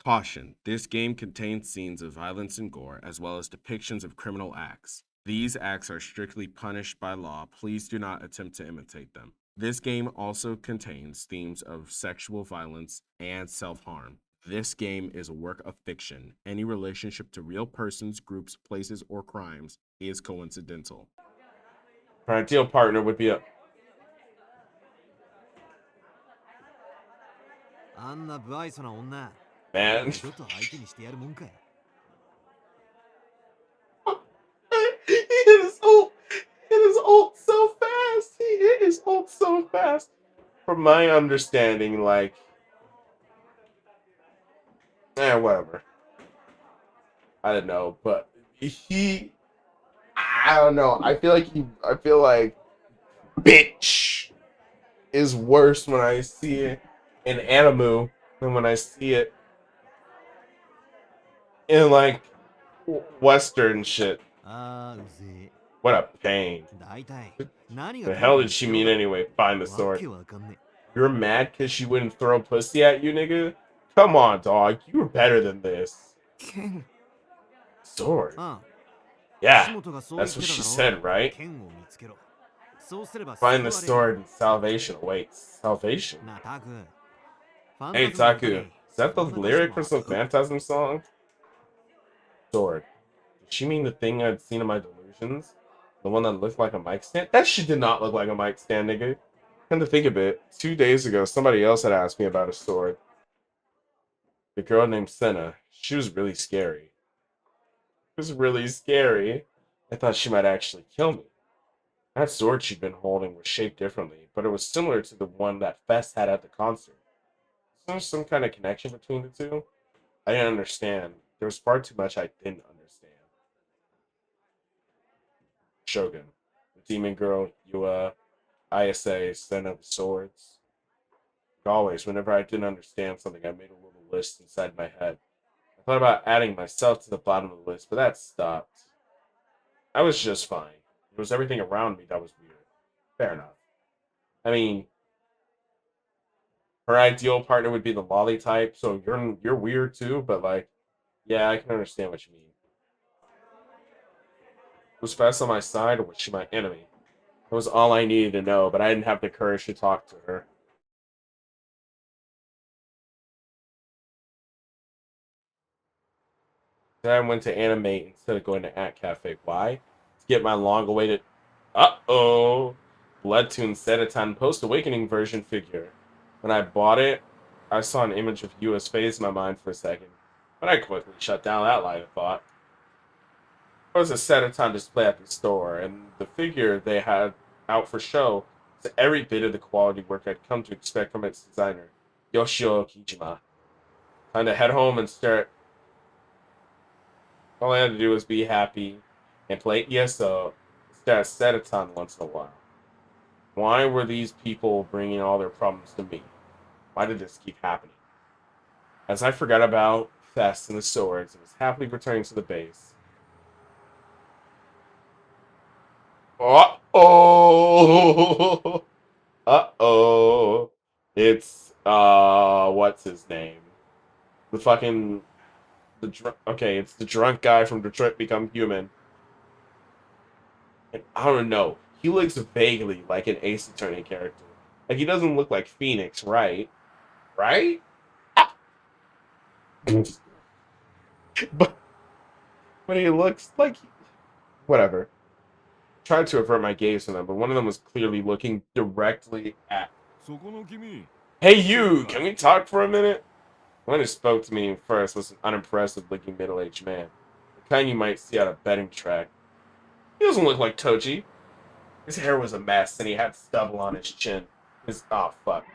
Caution, this game contains scenes of violence and gore, as well as depictions of criminal acts. These acts are strictly punished by law. Please do not attempt to imitate them. This game also contains themes of sexual violence and self harm. This game is a work of fiction. Any relationship to real persons, groups, places, or crimes is coincidental. Her ideal partner would be a あんな不愛想な女、man. 二度と相手にしてやるもんかい。He hit his ult. Hit his ult so fast. He hit his ult so fast. From my understanding, like, whatever. I don't know, but I don't know. I feel like bitch is worse when I see it in anime than when I see it in like Western shit. ああ、うぜえ。What a pain. 大体、何が The トラ hell ブ did ル she しよう mean が。anyway? Find the わ sword. けわかんね You're mad because she wouldn't throw pussy at you, nigga? Come on, dog. You were better than this. え。剣。Sword? ああ、岸 Yeah, 本がそう言っ that's て what た she だろ。said, right? 剣を見つけろ。そうすれば Find the 救われる。sword and salvation awaits. Salvation? なあ、タク。ファン Hey, タズムの歌 Taku. に Is that the そんな歌詞で lyric も for あっ some た。Phantasm song? Sword. Did she mean the thing I'd seen in my delusions? The one that looked like a mic stand? That shit did not look like a mic stand, nigga. Come to think of it, 2 days ago, somebody else had asked me about a sword. The girl named Senna. She was really scary. It was really scary. I thought she might actually kill me. That sword she'd been holding was shaped differently, but it was similar to the one that Fest had at the concert. Is there some kind of connection between the two? I didn't understand. There was far too much I didn't understand. Shogun, the demon girl, Yua, ISA, Sen of the Swords. Like always, whenever I didn't understand something, I made a little list inside my head. I thought about adding myself to the bottom of the list, but that stopped. I was just fine. It was everything around me that was weird. Fair enough. I mean, her ideal partner would be the lolly type, so you're weird too, but like, yeah, I can understand what you mean. Was Fest on my side or was she my enemy? That was all I needed to know, but I didn't have the courage to talk to her. Then I went to Animate instead of going to At Cafe. Why? To get my long awaited Bloodtoon Sedaton Post Awakening version figure. When I bought it, I saw an image of Yua's face in my mind for a second, but I quickly shut down that line of thought. There was a Sedaton display at the store, and the figure they had out for show was every bit of the quality work I'd come to expect from its designer, Yoshio Kijima. Time to head home and start. All I had to do was be happy and play ESO instead of Sedaton once in a while. Why were these people bringing all their problems to me? Why did this keep happening? As I forgot about Fest and the swords and was happily returning to the base. Uh-oh! Uh-oh! It's, what's his name? The fucking, okay, it's the drunk guy from Detroit Become Human. And I don't know. He looks vaguely like an Ace Attorney character. Like, he doesn't look like Phoenix, right? Right? but but he looks like whatever. Tried to avert my gaze from them, but one of them was clearly looking directly at. そこの君、Hey どう you, か can we talk for a minute? The one who spoke to me first was an unimpressive looking middle-aged man. The kind you might see at a betting track. He doesn't look like Toji. His hair was a mess and he had stubble on his chin. Oh fuck.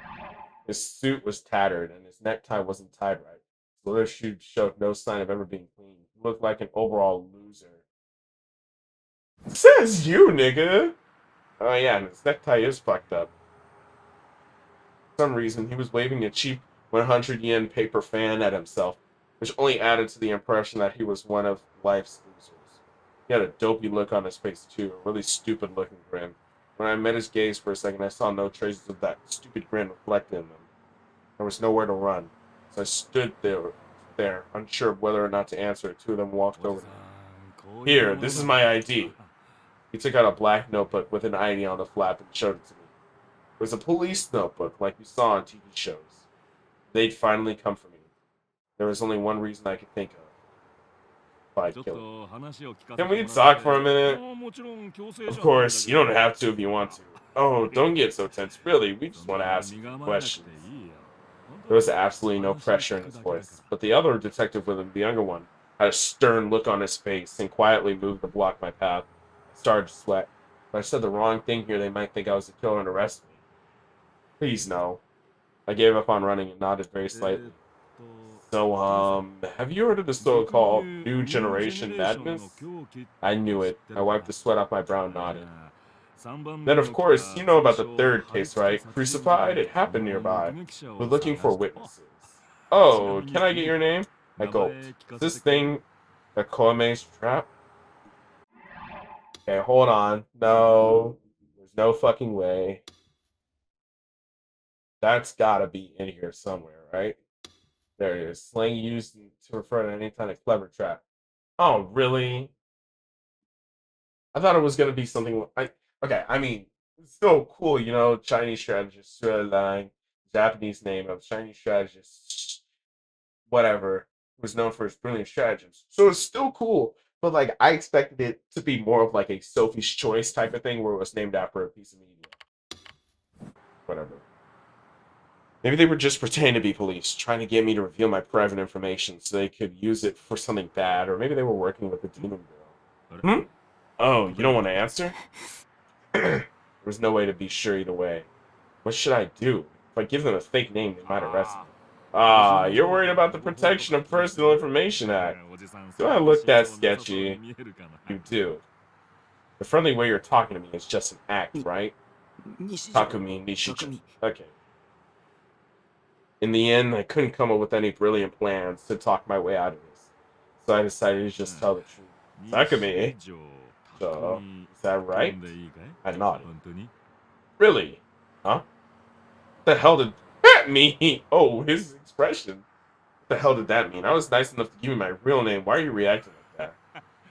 His suit was tattered and his necktie wasn't tied right. His leather shoes showed no sign of ever being clean. He looked like an overall loser. Says you, nigga. Oh yeah, and his necktie is fucked up. For some reason, he was waving a cheap 100 yen paper fan at himself, which only added to the impression that he was one of life's losers. He had a dopey look on his face too, a really stupid looking grin. When I met his gaze for a second, I saw no traces of that stupid grin reflected in them. There was nowhere to run, so I stood there there, unsure of whether or not to answer it. Two of them walked over to me. Here, this is my ID. He took out a black notebook with an ID on the flap and showed it to me. It was a police notebook, like you saw on TV shows. They'd finally come for me. There was only one reason I could think of. If I killed him. Can we talk for a minute? Of course, you don't have to if you want to. Oh, don't get so tense. Really, we just want to ask you questions. There was absolutely no pressure in his voice, but the other detective with him, the younger one, had a stern look on his face and quietly moved to block my path. I started to sweat. If I said the wrong thing here, they might think I was the killer and arrest me. Please, no. I gave up on running and nodded very slightly. So, have you heard of the so-called New Generation Madness? I knew it. I wiped the sweat off my brow and nodded. Then, of course, you know about the third case, right? Crucified? It happened nearby. We're looking for witnesses. Oh, can I get your name? I gulped. Is this thing a Koime's trap? Okay, hold on. No. There's no fucking way. That's gotta be in here somewhere, right? There it is. Slang used to refer to any kind of clever trap. Oh, really? I thought it was gonna be something like okay, I mean, it's still cool, you know, Chinese strategist, line, Japanese name of Chinese strategist, whatever, was known for his brilliant stratagems. So it's still cool, but like I expected it to be more of like a Sophie's Choice type of thing where it was named after a piece of media. Whatever. Maybe they were just pretending to be police, trying to get me to reveal my private information so they could use it for something bad, or maybe they were working with the demon girl. Hmm? Oh, you don't want to answer? There was no way to be sure either way. What should I do? If I give them a fake name, they might arrest me. Ah, you're worried about the Protection of Personal Information Act. Do I look that sketchy? You do. The friendly way you're talking to me is just an act, right? Takumi Nishijo. Okay. In the end, I couldn't come up with any brilliant plans to talk my way out of this. So I decided to just tell the truth. Takumi? So, is that right? I nodded. Really? Huh? What the hell did that mean? Oh, his expression. What the hell did that mean? I was nice enough to give you my real name. Why are you reacting like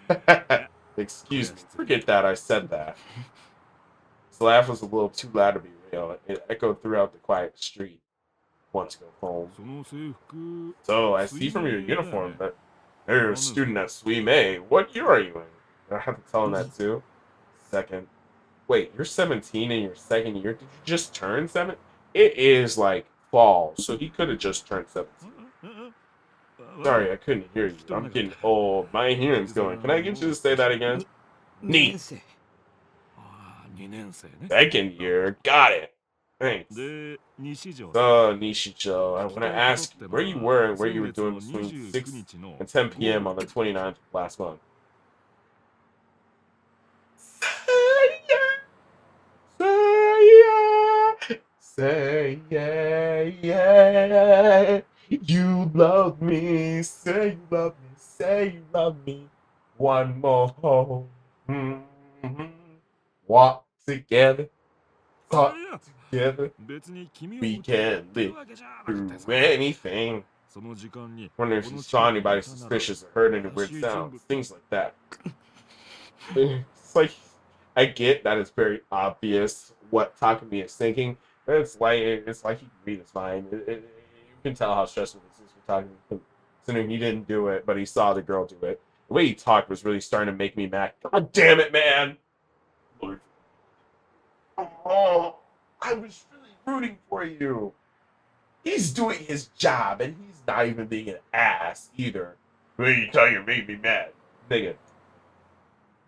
that? Excuse me. Forget that I said that. His laugh was a little too loud to be real. It echoed throughout the quiet street. Want to go home. So, I see from your uniform that you're a student at Suimei. What year are you in? I have to tell him that too. Second. Wait, you're 17 in your second year? Did you just turn 7? It is like fall, so he could have just turned 17. Sorry, I couldn't hear you. I'm getting old. My hearing's going. Can I get you to say that again? Neat. Second year. Got it. Thanks. So, Nishijo, I want to ask you where you were and where you were doing between 6 and 10 p.m. on the 29th of last month. Say yeah, yeah. You love me. Say you love me. Say you love me. One more. Mm-hmm. Walk together. Talk together. We can live through anything. Wonder if you saw anybody suspicious or heard any weird sounds. Things like that. It's like I get that it's very obvious what Takumi is thinking, but it's like he can read his mind. You can tell how stressful this is for Takumi. Considering he didn't do it, but he saw the girl do it. The way he talked was really starting to make me mad. God damn it, man! Oh, I was really rooting for you. He's doing his job, and he's not even being an ass either. What are you telling you made me mad, nigga?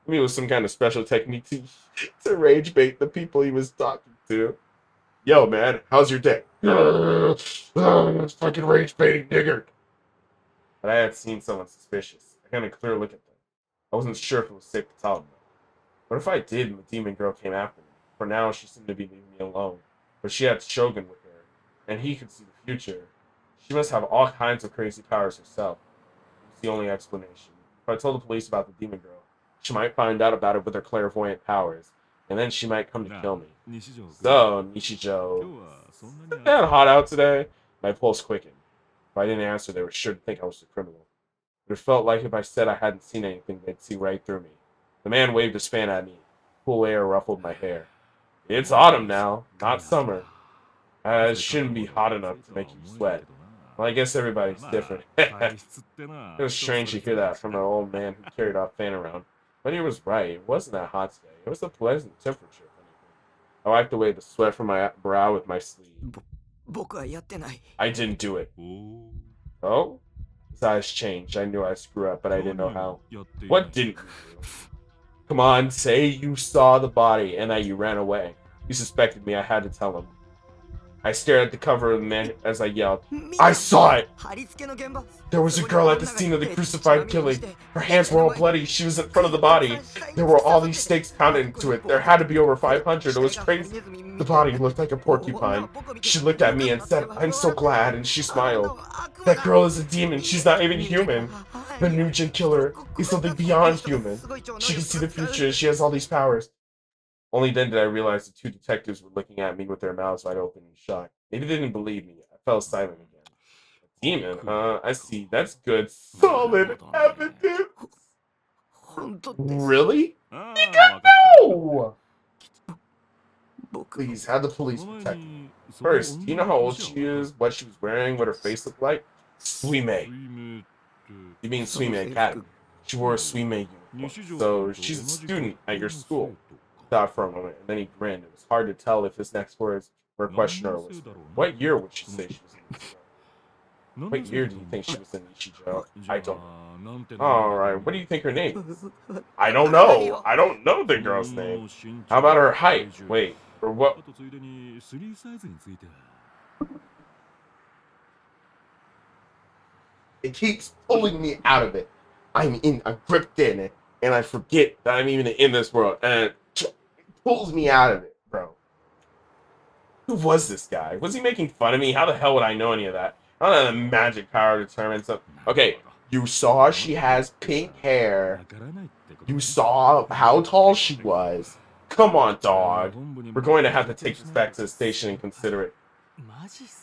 Maybe it was some kind of special technique to rage bait the people he was talking to. Yo, man, how's your day? Fucking rage baiting nigger. But I had seen someone suspicious. I got a clear look at them. I wasn't sure if it was safe to tell them. What if I did and the demon girl came after me? For now, she seemed to be leaving me alone. But she had Shogun with her, and he could see the future. She must have all kinds of crazy powers herself. It was the only explanation. If I told the police about the demon girl, she might find out about it with her clairvoyant powers, and then she might come to kill me. So, Nishijo, is it that hot out today? My pulse quickened. If I didn't answer, they were sure to think I was a criminal. But it felt like if I said I hadn't seen anything, they'd see right through me. The man waved his fan at me. Cool air ruffled my hair. It's autumn now, not summer. It shouldn't be hot enough to make you sweat. Well, I guess everybody's different. It was strange to hear that from an old man who carried a fan around. But he was right. It wasn't that hot today. It was a pleasant temperature. I wiped away the sweat from my brow with my sleeve. I didn't do it. Oh? His eyes changed. I knew I screwed up, but I didn't know how. What didn't you do? Come on, say you saw the body and that you ran away. He suspected me. I had to tell him. I stared at the cover of the man as I yelled, I saw it! There was a girl at the scene of the crucified killing. Her hands were all bloody. She was in front of the body. There were all these stakes pounded into it. There had to be over 500. It was crazy. The body looked like a porcupine. She looked at me and said, I'm so glad, and she smiled. That girl is a demon. She's not even human. The Nugent killer is something beyond human. She can see the future. She has all these powers. Only then did I realize the two detectives were looking at me with their mouths wide open in shock. Maybe they didn't believe me. I fell silent again. A demon, huh? I see. That's good. Solid evidence. Really? No! Please, have the police protect me. First, do you know how old she is? What she was wearing? What her face looked like? Suime. You mean Suime Academy. She wore a Suime uniform. So, she's a student at your school. Thought for a moment, and then he grinned. It was hard to tell if his next words were a question or a whisper. What year would she say she was in Nichijou? What year do you think she was in Nichijou? I don't know. Alright, what do you think her name is? I don't know. I don't know the girl's name. How about her height? Wait, or what? It keeps pulling me out of it. I'm gripped in it, and I forget that I'm even in this world, and it pulls me out of it, bro. Who was this guy? Was he making fun of me? How the hell would I know any of that? I don't have the magic power to determine something. Okay, you saw she has pink hair. You saw how tall she was. Come on, dog. We're going to have to take this back to the station and consider it.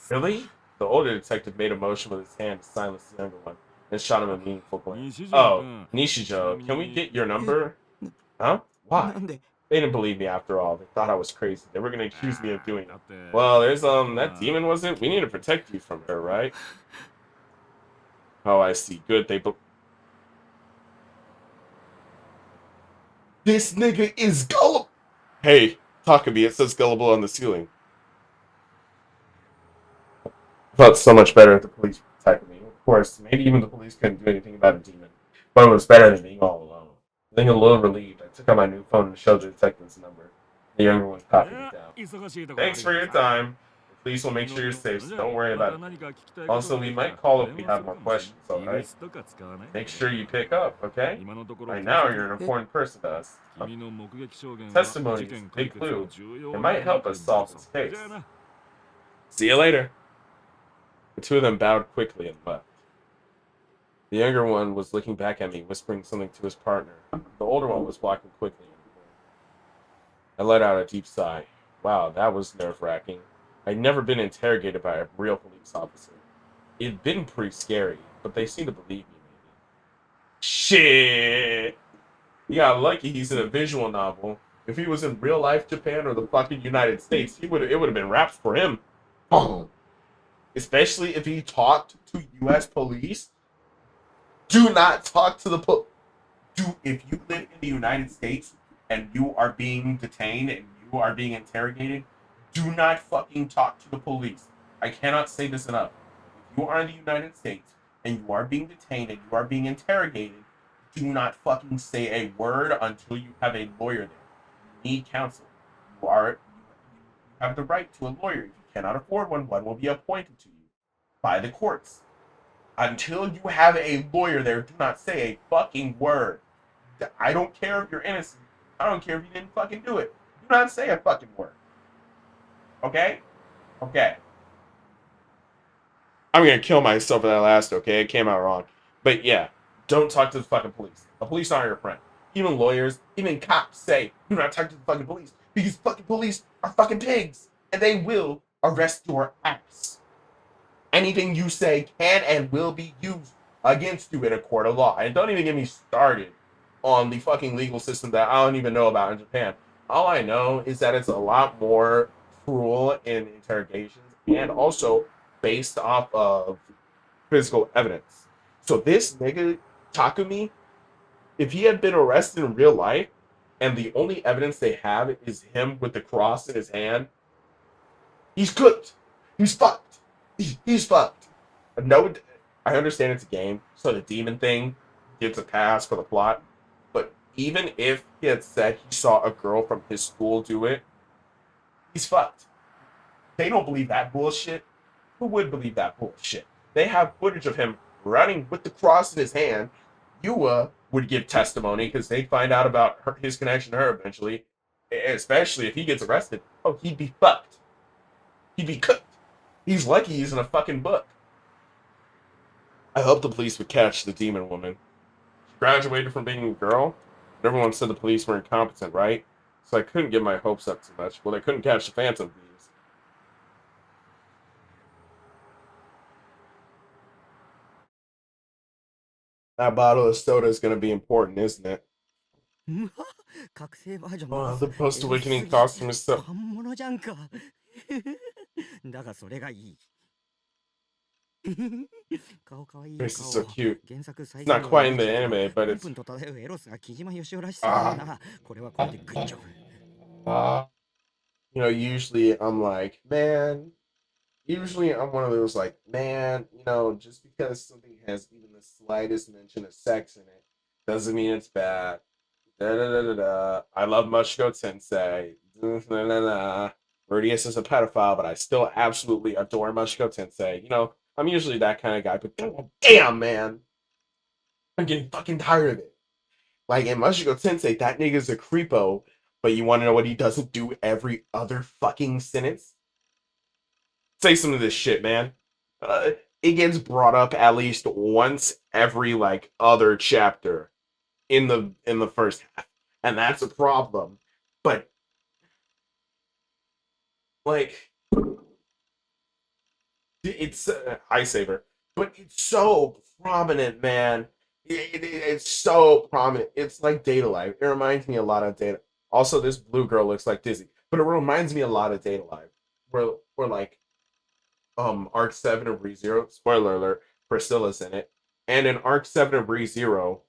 Really? The older detective made a motion with his hand to silence the younger one and shot him a meaningful glance. Oh, Nichijou, can we get your number? Huh? Why? They didn't believe me after all. They thought I was crazy. They were gonna accuse me of doing it. Well, there's that demon, was it? We need to protect you from her, right? Oh, I see. Good. This nigga is gullible. Hey, Takumi, it says gullible on the ceiling. I felt so much better if the police protected me. Of course, maybe even the police couldn't do anything about a demon, but it was better than being all alone. Feeling a little relieved, I took out my new phone and showed the detective's number. The younger one copied it down. Thanks for your time. The police will make sure you're safe, so don't worry about it. Also, we might call if we have more questions, alright? Make sure you pick up, okay? Right now, you're an important person to us. Testimony is a big clue. It might help us solve this case. See you later. The two of them bowed quickly and left. The younger one was looking back at me, whispering something to his partner. The older one was walking quickly. I let out a deep sigh. Wow, that was nerve-wracking. I'd never been interrogated by a real police officer. It'd been pretty scary, but they seemed to believe me, maybe. Shit! He got lucky he's in a visual novel. If he was in real-life Japan or the fucking United States, it would have been raps for him. Especially if he talked to U.S. police. Do not talk to the if you live in the United States and you are being detained and you are being interrogated, do not fucking talk to the police. I cannot say this enough. If you are in the United States and you are being detained and you are being interrogated, do not fucking say a word until you have a lawyer there. You need counsel. You have the right to a lawyer. If you cannot afford one, one will be appointed to you by the courts. Until you have a lawyer there, do not say a fucking word. I don't care if you're innocent. I don't care if you didn't fucking do it. Do not say a fucking word. Okay? Okay. I'm gonna kill myself for that last, okay? It came out wrong. But yeah, don't talk to the fucking police. The police aren't your friend. Even lawyers, even cops say, do not talk to the fucking police. Because fucking police are fucking pigs. And they will arrest your ass. anything you say can and will be used against you in a court of law. And don't even get me started on the fucking legal system that I don't even know about in Japan. All I know is that it's a lot more cruel in interrogations and also based off of physical evidence. So this nigga Takumi, if he had been arrested in real life and the only evidence they have is him with the cross in his hand, he's cooked. He's fucked. He's fucked. No, I understand it's a game, so the demon thing gives a pass for the plot. But even if he had said he saw a girl from his school do it, he's fucked. They don't believe that bullshit. Who would believe that bullshit? They have footage of him running with the cross in his hand. Yua would give testimony because they'd find out about his connection to her eventually. Especially if he gets arrested. Oh, he'd be fucked. He'd be cooked. He's lucky he's in a fucking book. I hope the police would catch the demon woman. She graduated from being a girl, but everyone said the police were incompetent, right? So I couldn't get my hopes up too much. Well, they couldn't catch the Phantom Thieves. That bottle of soda is going to be important, isn't it? 覚醒バージョン Oh, の the エグ post-awakening すぎ costume is so... 本物じゃんかだがそれがいい顔かわいいよ Grace is 顔 so cute. 原作最 It's 近 not の quite in 描 the きだけど anime, but プン it's... プンと漂うエロスが木島義雄らしさだよなこれはこれでグッジョブ You know, usually I'm like, man... Usually I'm one of those like, man, you know, just because something has even the slightest mention of sex in it doesn't mean it's bad. Da da da da da. I love Mushko Tensei. Da, da, da, da. Rudius is a pedophile, but I still absolutely adore Mushko Tensei. You know, I'm usually that kind of guy, but damn, man, I'm getting fucking tired of it. Like in Mushko Tensei, that nigga's a creepo, but you want to know what he doesn't do every other fucking sentence? Say some of this shit, man. Uh, it gets brought up at least once every like other chapter in the first half, and that's a problem. But like, it's eye saver, but it's so prominent, man. It's so prominent. It's like Data Life. It reminds me a lot of Data. Also, this blue girl looks like Dizzy, but it reminds me a lot of Data Life. Where like Arc 7 of ReZero, spoiler alert, Priscilla's in it. And in Arc 7 of ReZero,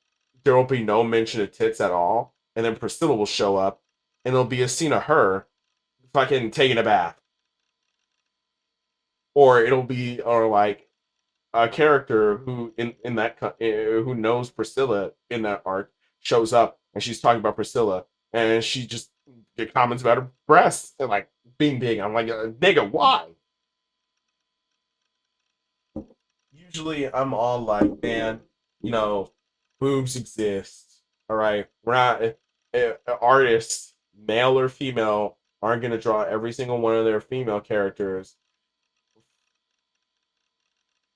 there will be no mention of tits at all. And then Priscilla will show up and there'll be a scene of her fucking taking a bath. Or it'll be or like a character who in that who knows Priscilla in that arc shows up and she's talking about Priscilla and she just get comments about her breasts and like being big. I'm like, nigga, why? Usually I'm all like, man, you know, boobs exist. All right, we're not artists, male or female, aren't gonna draw every single one of their female characters.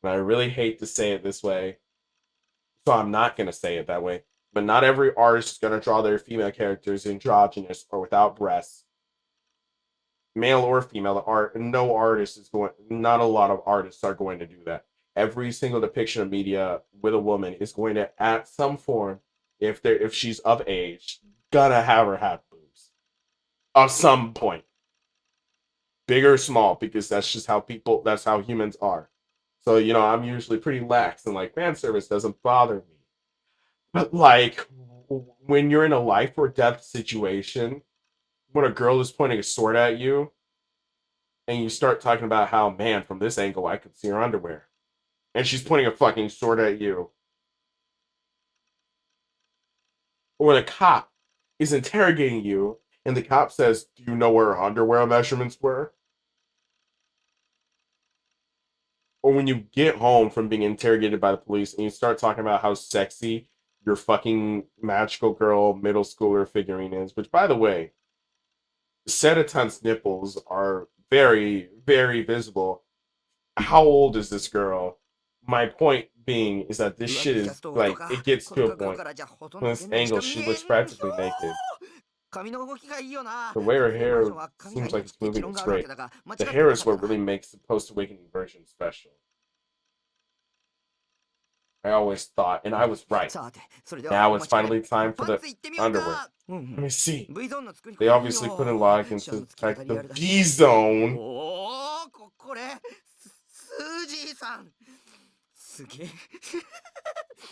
And I really hate to say it this way, so I'm not gonna say it that way. But not every artist is gonna draw their female characters androgynous or without breasts, male or female. Art, no artist is going. Not a lot of artists are going to do that. Every single depiction of media with a woman is going to, at some form, if she's of age, gonna have her have boobs, of some point, big or small, because that's just how people. That's how humans are. So you know, I'm usually pretty lax and like fan service doesn't bother me. But like when you're in a life or death situation, when a girl is pointing a sword at you, and you start talking about how, man, from this angle I could see her underwear, and she's pointing a fucking sword at you, or when a cop is interrogating you and the cop says, "Do you know where her underwear measurements were?" Or when you get home from being interrogated by the police and you start talking about how sexy your fucking magical girl middle schooler figurine is, which, by the way, Sedatun's nipples are very, very visible. How old is this girl? My point being is that this shit is like it gets to a point. From this angle, she looks practically naked. 髪の動きがいいよな The way her 覚醒バージョ hair ンは髪が seems い like く it's つって持 moving 論 is があるわけ great. だが間違っ The て hair な is かった what な really makes the post awakening version special. I always thought, and I was right. さて、それでは Now お it's 待ちかね finally time for パン the ツ行ってみよう underwear. か。Let me see. V ゾーンの作り They obviously put a log シャ into ツ付き detect 語りあ the るだ V し zone. おお、これスージーさんすげえ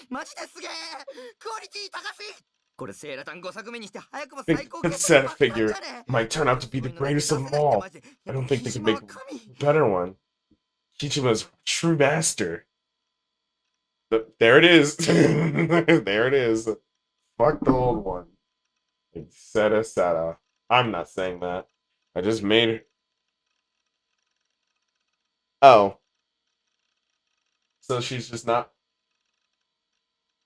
マジですげえクオリティ高すぎこれセーラタン5作目にして早くも Think 最高 that 傑作 set パクったん figure じゃね might turn out to be the greatest of them all. I don't think they can make a better one. Kichima's true master. There it is. There it is. Fuck the old one. Etc. I'm not saying that. I just made it. Oh. So she's just not.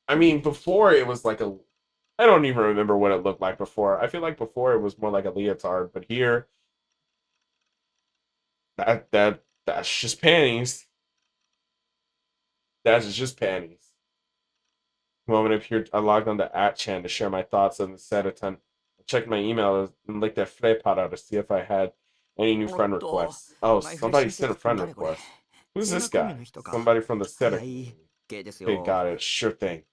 I mean, before it was like a. I don't even remember what it looked like before. I feel like before it was more like a leotard, but here, that's just panties. That's just panties. Moment up here, I logged on to @chan to share my thoughts on the set a ton. I checked my email and looked at Freypada to see if I had any new friend requests. Oh, somebody sent a friend request. Who's this guy? Somebody from the set. Okay, got it. Sure thing.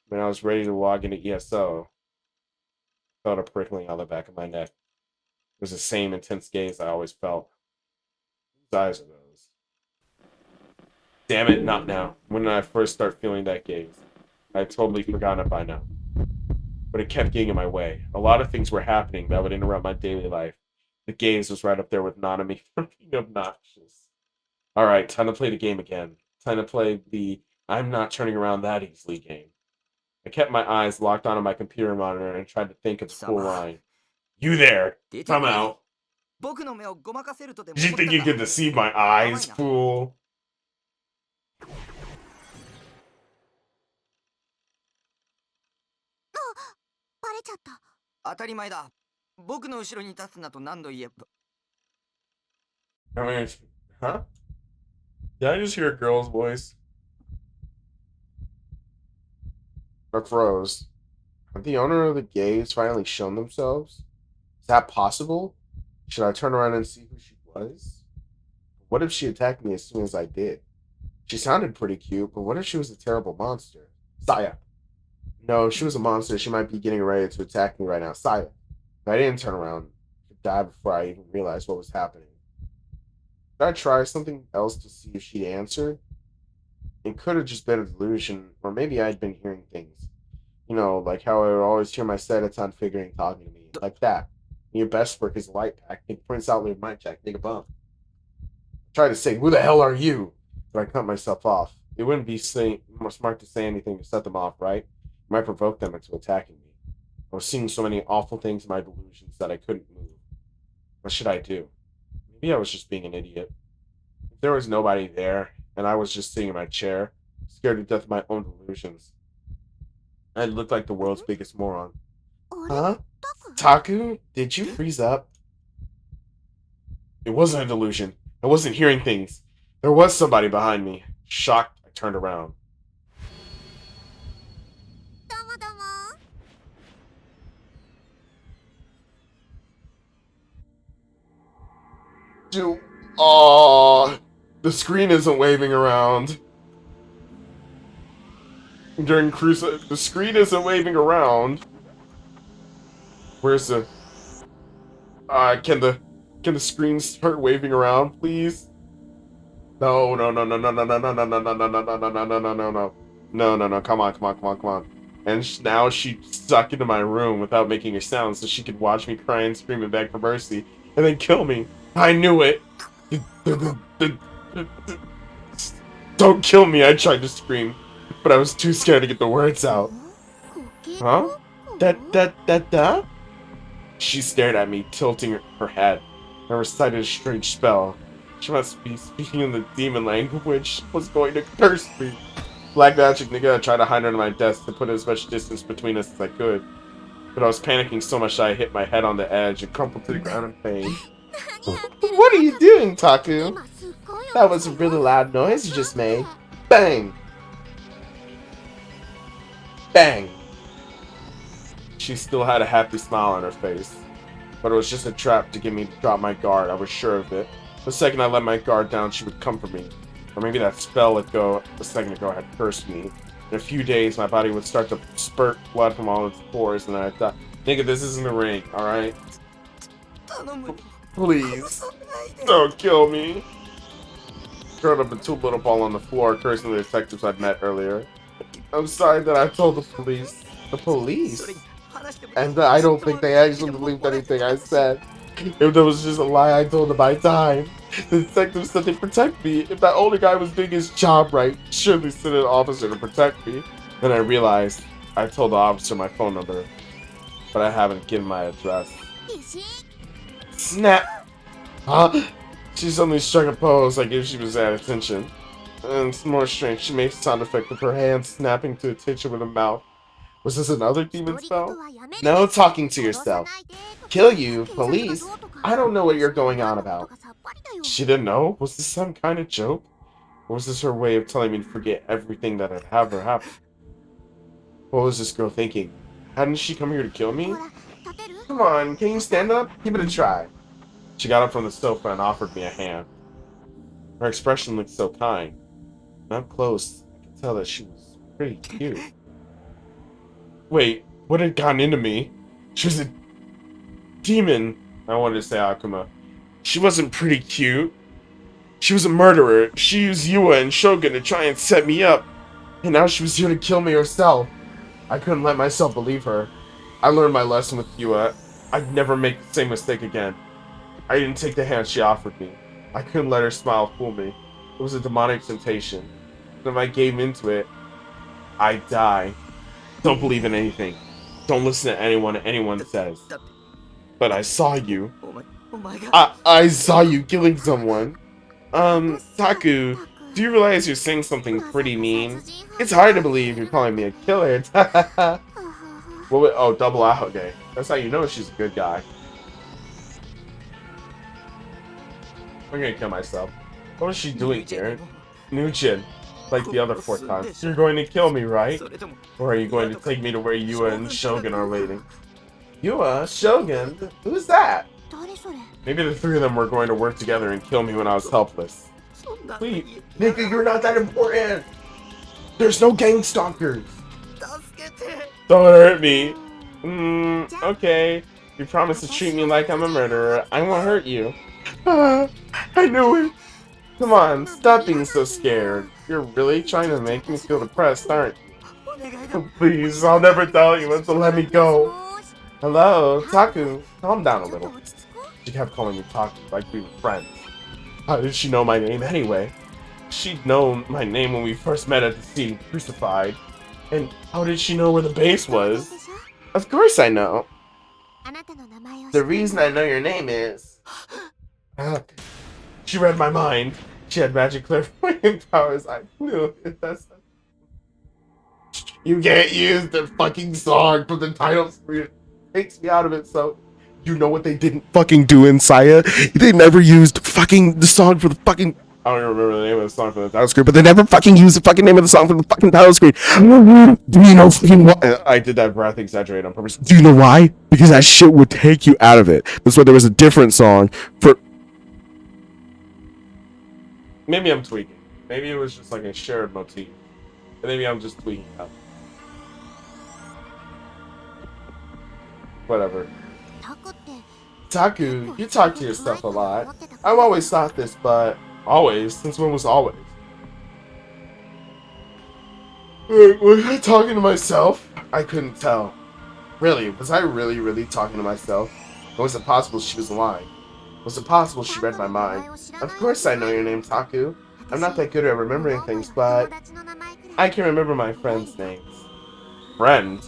When I was ready to log into ESO, I felt a prickling on the back of my neck. It was the same intense gaze I always felt. Whose eyes are those? Damn it, not now. When did I first start feeling that gaze? I had totally forgotten it by now. But it kept getting in my way. A lot of things were happening that would interrupt my daily life. The gaze was right up there with Nanami for being obnoxious. Alright, time to play the game again. Time to play the I'm not turning around that easily game. I kept my eyes locked onto my computer monitor and tried to think of the cool line. You there! Come out! Did you think you could deceive my eyes, fool? バレちゃった当たり前だ僕の後ろに立つなと何度言えば I mean, huh? Did I just hear a girl's voice? I froze. Have the owner of the gaze finally shown themselves? Is that possible? Should I turn around and see who she was? What if she attacked me as soon as I did? She sounded pretty cute, but what if she was a terrible monster? Saya. No, if she was a monster, she might be getting ready to attack me right now. Saya. If I didn't turn around, I could die before I even realized what was happening. Did I try something else to see if she'd answer? It could have just been a delusion, or maybe I'd been hearing things. You know, like how I would always hear my Sedaton figuring talking to me. Like that. Your best work is light pack. Take Prince Outlaw mic check. Take a bump. I tried to say, who the hell are you? But I cut myself off. It wouldn't be more smart to say anything to set them off, right? It might provoke them into attacking me. I was seeing so many awful things in my delusions that I couldn't move. What should I do? Maybe I was just being an idiot. If there was nobody there, and I was just sitting in my chair, scared to death of my own delusions, I looked like the world's biggest moron. Huh? Taku? Did you freeze up? It wasn't a delusion. I wasn't hearing things. There was somebody behind me. Shocked, I turned around. Dude, the screen isn't waving around. During Cruise, the screen isn't waving around. Where's the... can the screen start waving around, please? No, no, no, no, no, no, no, no, no, no, no, no, no, no, no, no, no, no, no, no. No, no, no, come on, come on, come on, come on. And now she stuck into my room without making a sound so she could watch me cry and scream and beg for mercy, and then kill me. I knew it! Don't kill me, I tried to scream, but I was too scared to get the words out. Huh? Da? She stared at me, tilting her head, and recited a strange spell. She must be speaking in the demon language, was going to curse me. Black magic nigga, I tried to hide under my desk to put as much distance between us as I could. But I was panicking so much that I hit my head on the edge and crumpled to the ground in pain. What are you doing, Taku? That was a really loud noise you just made. Bang! Bang! She still had a happy smile on her face. But it was just a trap to get me to drop my guard, I was sure of it. The second I let my guard down, she would come for me. Or maybe that spell let go a second ago had cursed me. In a few days, my body would start to spurt blood from all its pores, and then I thought, nigga, this isn't a ring, alright? Please, don't kill me. Curled up a two little ball on the floor, cursing the detectives I'd met earlier. I'm sorry that I told the police. The police? And I don't think they actually believed anything I said. If that was just a lie I told them, I died. The detectives said they'd protect me. If that older guy was doing his job right, surely send an officer to protect me. Then I realized I told the officer my phone number, but I haven't given my address. Snap! Huh? She suddenly struck a pose like if she was at attention. And it's more strange, she made a sound effect of her hand snapping to attention with her mouth. Was this another demon spell? No talking to yourself. Kill you? Police? I don't know what you're going on about. She didn't know? Was this some kind of joke? Or was this her way of telling me to forget everything that had ever happened? What was this girl thinking? Hadn't she come here to kill me? Come on, can you stand up? Give it a try. She got up from the sofa and offered me a hand. Her expression looked so kind. And up close, I could tell that she was pretty cute. Wait, what had gotten into me? She was a demon. I wanted to say Akuma. She wasn't pretty cute. She was a murderer. She used Yua and Shogun to try and set me up. And now she was here to kill me herself. I couldn't let myself believe her. I learned my lesson with Yua. I'd never make the same mistake again. I didn't take the hand she offered me. I couldn't let her smile fool me. It was a demonic temptation. And if I gave into it, I'd die. Don't believe in anything. Don't listen to anyone says. But I saw you. I saw you killing someone. Taku, do you realize you're saying something pretty mean? It's hard to believe you're calling me a killer. Well, oh, double Ahoge. That's how you know she's a good guy. I'm gonna kill myself. What is she doing here? Nujin, like the other 4 times. You're going to kill me, right? Or are you going to take me to where Yua and Shogun are waiting? Yua? Shogun? Who's that? Maybe the 3 of them were going to work together and kill me when I was helpless. Please, nigga, you're not that important! There's no gang stalkers! Don't hurt me! Okay. You promise to treat me like I'm a murderer. I won't hurt you. I knew it! Come on, stop being so scared. You're really trying to make me feel depressed, aren't you? Please, I'll never tell you until let me go. Hello, Taku. Calm down a little. She kept calling me Taku like we were friends. How did she know my name anyway? She'd known my name when we first met at the scene crucified. And how did she know where the base was? Of course I know. The reason I know your name is... She read my mind. She had magic clairvoyant powers. I knew it. You can't use the fucking song from the title screen. It takes me out of it, so... You know what they didn't fucking do in Saya? They never used fucking the song for the fucking... I don't even remember the name of the song for the title screen, but they never fucking used the fucking name of the song for the fucking title screen. Do you know fucking what? I did that breath exaggerate on purpose. Do you know why? Because that shit would take you out of it. That's why there was a different song for... Maybe I'm tweaking. Maybe it was just like a shared motif. And maybe I'm just tweaking out. Whatever. Taku, you talk to yourself a lot. I've always thought this, but... Always? Since when was always? Wait, was I talking to myself? I couldn't tell. Really, was I really talking to myself? Or was it possible she was lying? Was it possible she read my mind? Of course I know your name, Taku. I'm not that good at remembering things, but... I can remember my friends' names. Friend?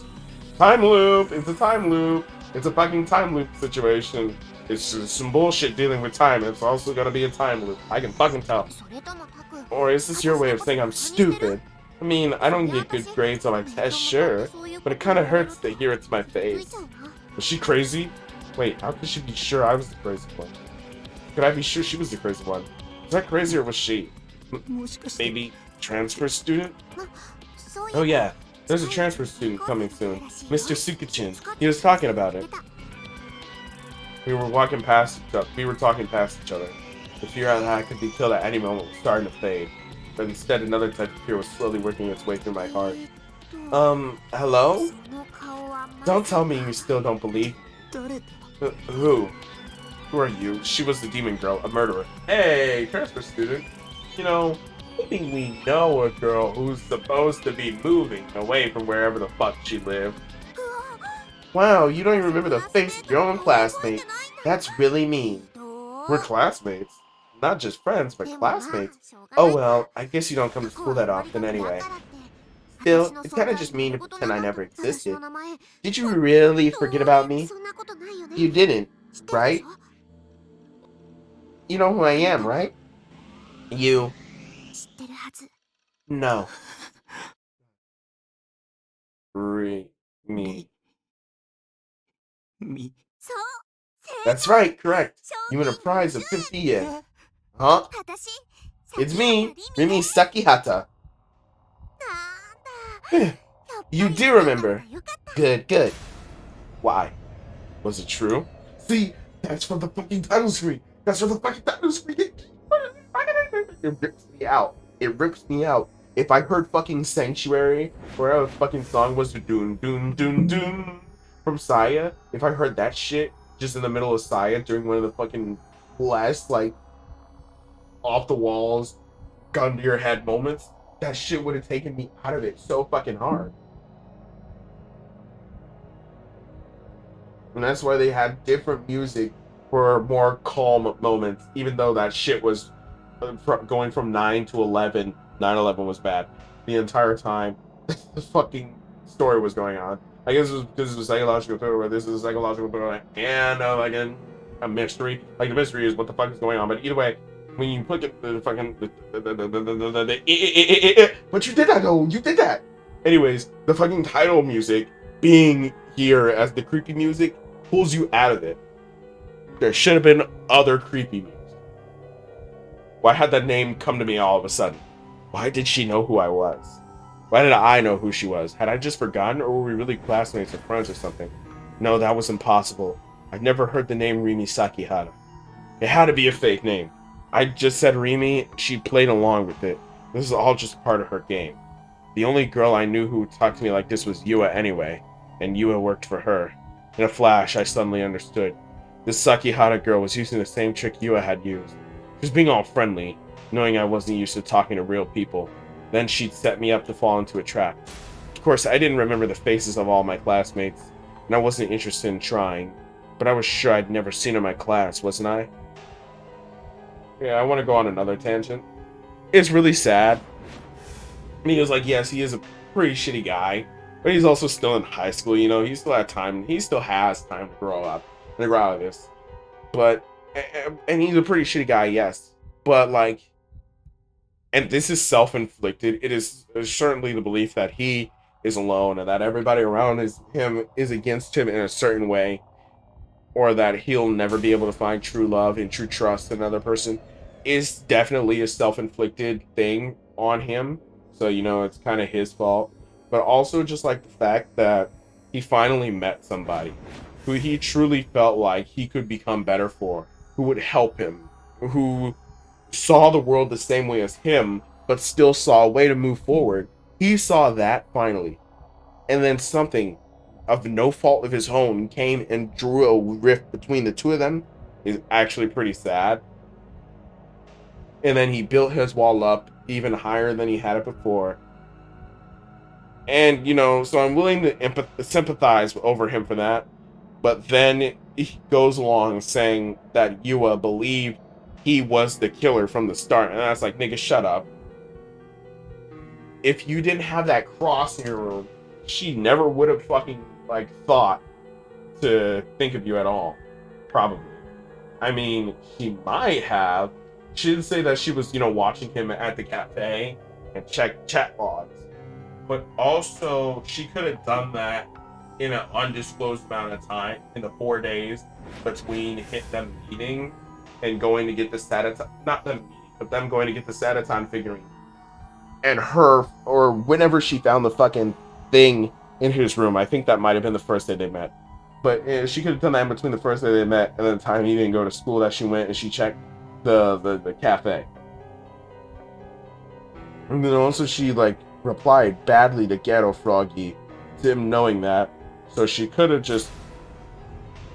Time loop! It's a time loop! It's a fucking time loop situation. It's just some bullshit dealing with time. It's also gonna be a time loop. I can fucking tell. Or is this your way of saying I'm stupid? I mean, I don't get good grades on my test, sure, but it kinda hurts to hear it to my face. Was she crazy? Wait, how could she be sure I was the crazy one? Could I be sure she was the crazy one? Was I crazy or was she? Maybe transfer student? Oh yeah, there's a transfer student coming soon. Mr. Sukichin. He was talking about it. We were talking past each other. The fear that I could be killed at any moment was starting to fade. but instead another type of fear was slowly working its way through my heart. Hello? Don't tell me you still don't believe me. Who? Who are you? She was the demon girl, a murderer. Hey, transfer student. You know, I think we know a girl who's supposed to be moving away from wherever the fuck she lived. Wow, you don't even remember the face of your own classmate. That's really mean. We're classmates. Not just friends, but classmates. Oh well, I guess you don't come to school that often anyway. Still, it's kinda just mean to pretend I never existed. Did you really forget about me? You didn't, right? You know who I am, right? You. No. Me. That's right, correct. You win a prize of 50 yen. Huh? It's me, Rimi Sakihata. You do remember. Good, good. Why? Was it true? See, that's from the fucking title screen. That's from the fucking title screen. It rips me out. It rips me out. If I heard fucking Sanctuary, wherever the fucking song was, doon doon doon doon from Saya, if I heard that shit just in the middle of Saya during one of the fucking last, like, off the walls, gun to your head moments, that shit would have taken me out of it so fucking hard. And that's why they had different music for more calm moments, even though that shit was going from 9 to 11. 9/11 was bad the entire time the fucking story was going on. I guess it was because it was a psychological thriller, where this is a psychological thriller and like a mystery. Like, the mystery is what the fuck is going on, but either way, when you put the fucking but you did that though, you did that. Anyways, the fucking title music being here as the creepy music pulls you out of it. There should have been other creepy music. Why had that name come to me all of a sudden? Why did she know who I was? Why did I know who she was? Had I just forgotten, or were we really classmates or friends or something? No, that was impossible. I've never heard the name Rimi Sakihara. It had to be a fake name. I just said Rimi, she played along with it. This is all just part of her game. The only girl I knew who talked to me like this was Yua anyway, and Yua worked for her. In a flash, I suddenly understood. This Sakihara girl was using the same trick Yua had used. She was being all friendly, knowing I wasn't used to talking to real people. Then she'd set me up to fall into a trap. Of course, I didn't remember the faces of all my classmates, and I wasn't interested in trying, but I was sure I'd never seen her in my class, wasn't I? Yeah, I want to go on another tangent. It's really sad. I mean, he was like, yes, he is a pretty shitty guy, but he's also still in high school, you know, he still had time, he still has time to grow up and grow out of this. But, and he's a pretty shitty guy, yes, but like, and this is self-inflicted. It is certainly the belief that he is alone and that everybody around him is against him in a certain way, or that he'll never be able to find true love and true trust in another person, is definitely a self-inflicted thing on him. So, you know, it's kind of his fault. But also just like the fact that he finally met somebody who he truly felt like he could become better for, who would help him, who saw the world the same way as him, but still saw a way to move forward. He saw that finally. And then something of no fault of his own came and drew a rift between the two of them. Is actually pretty sad. And then he built his wall up even higher than he had it before. And, you know, so I'm willing to sympathize over him for that. But then he goes along saying that Yua believed he was the killer from the start. And I was like, nigga, shut up. If you didn't have that cross in your room, she never would have fucking, like, thought to think of you at all. Probably. I mean, she might have. She didn't say that she was, you know, watching him at the cafe and check chat logs. But also, she could have done that in an undisclosed amount of time, in the 4 days between them meeting and going to get the Sataton, not them meeting, but them going to get the Sataton figurine. And her, or whenever she found the fucking thing in his room, I think that might have been the first day they met. But she could have done that in between the first day they met and the time he didn't go to school, that she went and she checked the cafe. And then also she like replied badly to Ghetto Froggy, to him knowing that. So she could have just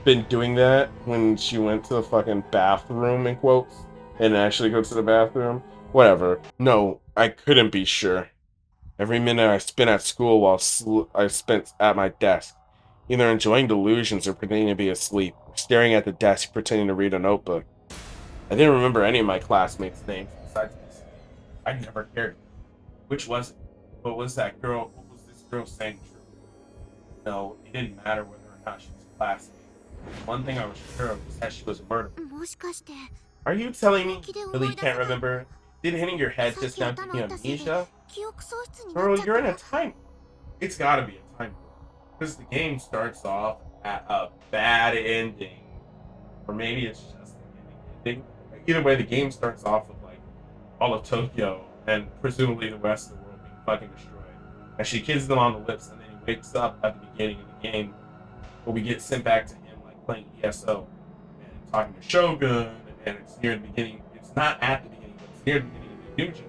been doing that when she went to the fucking bathroom in quotes and actually go to the bathroom. Whatever. No, I couldn't be sure. Every minute I spent at school while I spent at my desk, either enjoying delusions or pretending to be asleep, or staring at the desk pretending to read a notebook. I didn't remember any of my classmates' names besides Miss. I never cared. Which was it? What was that girl? What was this girl saying true? No, it didn't matter whether or not she was a classmate. One thing I was sure of was that she was a murderer. もしかして Are you telling me 本気で you 思 really い出 can't せない remember? Did hitting your head さっ just き now give 頭 you 打ったせいで amnesia? 記憶喪失になっ Girl, ちゃっ you're た in a の time. It's gotta be a time. Because the game starts off at a bad ending. Or maybe it's just the ending. Either way, the game starts off with like all of Tokyo and presumably the rest of the world being fucking destroyed. And she kisses them on the lips, and then he wakes up at the beginning of the game, where we get sent back to him like playing ESO and talking to Shogun, and it's near the beginning. It's not at the beginning, but it's near the beginning of the new generation.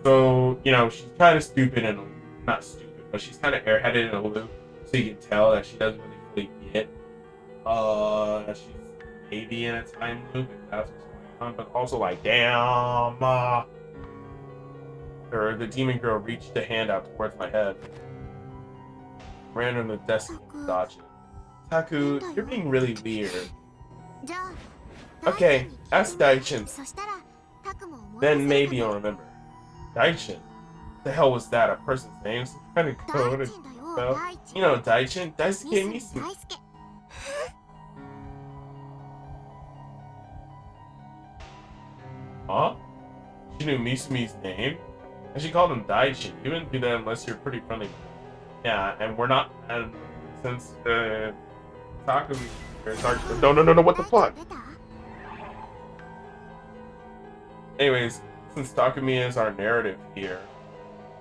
So she's kind of stupid and not stupid, but she's kind of airheaded in a loop. So you can tell that she doesn't really fully get that she's maybe in a time loop if that's what's going on. But also like, damn, or the demon girl reached a hand out towards my head, ran on the desk and dodged it. Taku, you're being really weird. じゃあ Okay, 大 ask 臣に Daichin. そしたらタクも思い出 Then せる maybe か you'll も remember. Daichin. The hell was that? A person's name? Some kind of 大 code? 臣だよ Well, 大臣 you know, Daichin, ミ Daisuke ス Misu. 大輔 Huh? She knew Misumi's name? And she called him Daichin. You wouldn't do that unless you're pretty friendly. Yeah, and we're not, and since, Takumi, no, what the 大臣 fuck? 出た Anyways, since Takumi is our narrative here,